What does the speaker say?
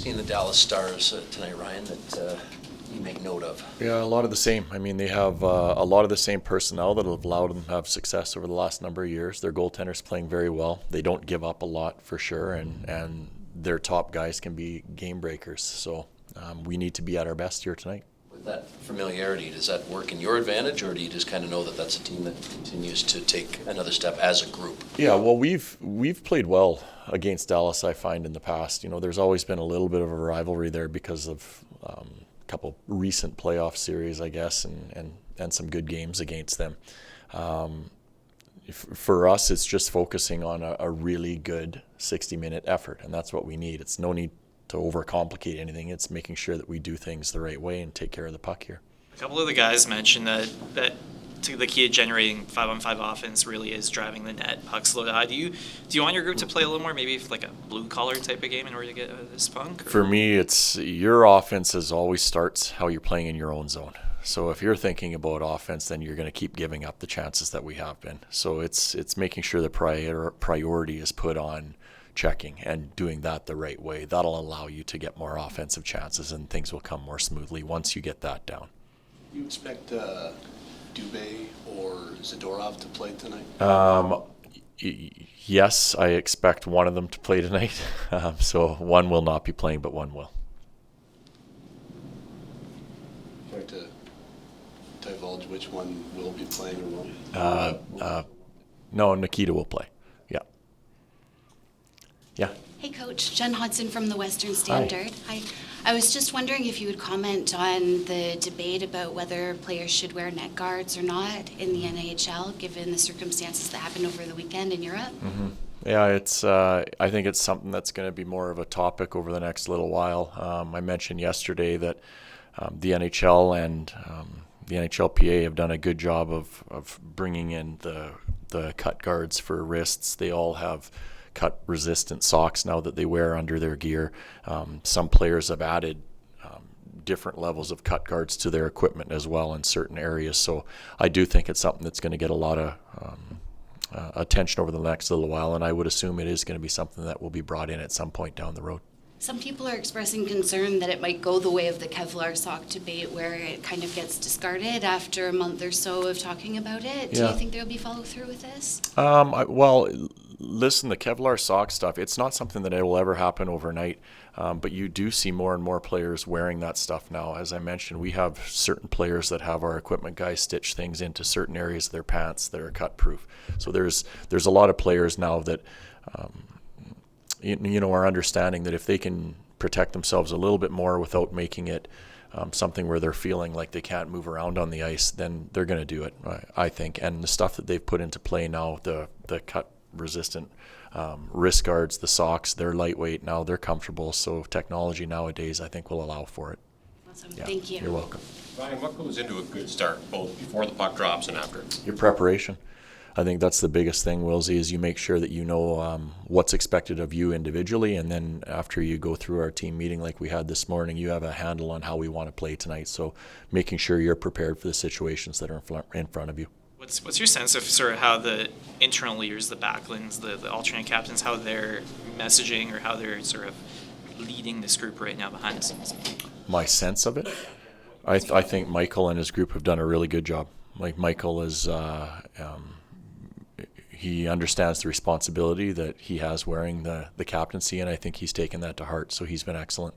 seen the Dallas Stars tonight, Ryan, that you make note of? Yeah, a lot of the same. I mean, they have a lot of the same personnel that have allowed them to have success over the last number of years. Their goaltender's playing very well. They don't give up a lot for sure, and their top guys can be game breakers. So we need to be at our best here tonight. With that familiarity, does that work in your advantage, or do you just kind of know that that's a team that continues to take another step as a group? Yeah, well, we've played well against Dallas, I find, in the past. You know, there's always been a little bit of a rivalry there because of a couple recent playoff series, I guess, and some good games against them. For us, it's just focusing on a really good 60-minute effort, and that's what we need. It's no need to overcomplicate anything. It's making sure that we do things the right way and take care of the puck here. A couple of the guys mentioned that the key to generating 5-on-5 offense really is driving the net, pucks low to high. Do you want your group to play a little more, maybe like a blue collar type of game in order to get out of this funk? Or? For me, it's your offense always starts how you're playing in your own zone. So if you're thinking about offense, then you're going to keep giving up the chances that we have been. So it's making sure the priority is put on checking and doing that the right way. That'll allow you to get more offensive chances, and things will come more smoothly once you get that down. You expect Dubé or Zadorov to play tonight? Yes, I expect one of them to play tonight. So one will not be playing, but one will. Care to divulge which one will be playing or won't? No, Nikita will play. Yeah. Hey, Coach. Jen Hodson from the Western Standard. Hi. I was just wondering if you would comment on the debate about whether players should wear neck guards or not in the NHL, given the circumstances that happened over the weekend in Europe. Mm-hmm. Yeah, it's. I think it's something that's going to be more of a topic over the next little while. I mentioned yesterday that the NHL and the NHLPA have done a good job of bringing in the cut guards for wrists. They all have cut resistant socks now that they wear under their gear. Some players have added different levels of cut guards to their equipment as well in certain areas. So I do think it's something that's going to get a lot of attention over the next little while, and I would assume it is going to be something that will be brought in at some point down the road. Some people are expressing concern that it might go the way of the Kevlar sock debate, where it kind of gets discarded after a month or so of talking about it. Do you think there will be follow through with this? Well, listen, the Kevlar sock stuff, it's not something that it will ever happen overnight, but you do see more and more players wearing that stuff now. As I mentioned, we have certain players that have our equipment guys stitch things into certain areas of their pants that are cut proof. So there's a lot of players now that are understanding that if they can protect themselves a little bit more without making it something where they're feeling like they can't move around on the ice, then they're going to do it, I think. And the stuff that they've put into play now, the cut resistant wrist guards, the socks, they're lightweight now, they're comfortable. So technology nowadays, I think, will allow for it. Awesome. Thank you. You're welcome. Ryan, what goes into a good start, both before the puck drops and after? Your preparation. I think that's the biggest thing, Wilsey, is you make sure that you know what's expected of you individually, and then after you go through our team meeting like we had this morning, you have a handle on how we want to play tonight. So making sure you're prepared for the situations that are in front of you. What's your sense of sort of how the internal leaders, the backlines, the alternate captains, how they're messaging or how they're sort of leading this group right now behind the scenes? My sense of it? I think Michael and his group have done a really good job. Like Michael is... he understands the responsibility that he has wearing the captaincy, and I think he's taken that to heart, so he's been excellent.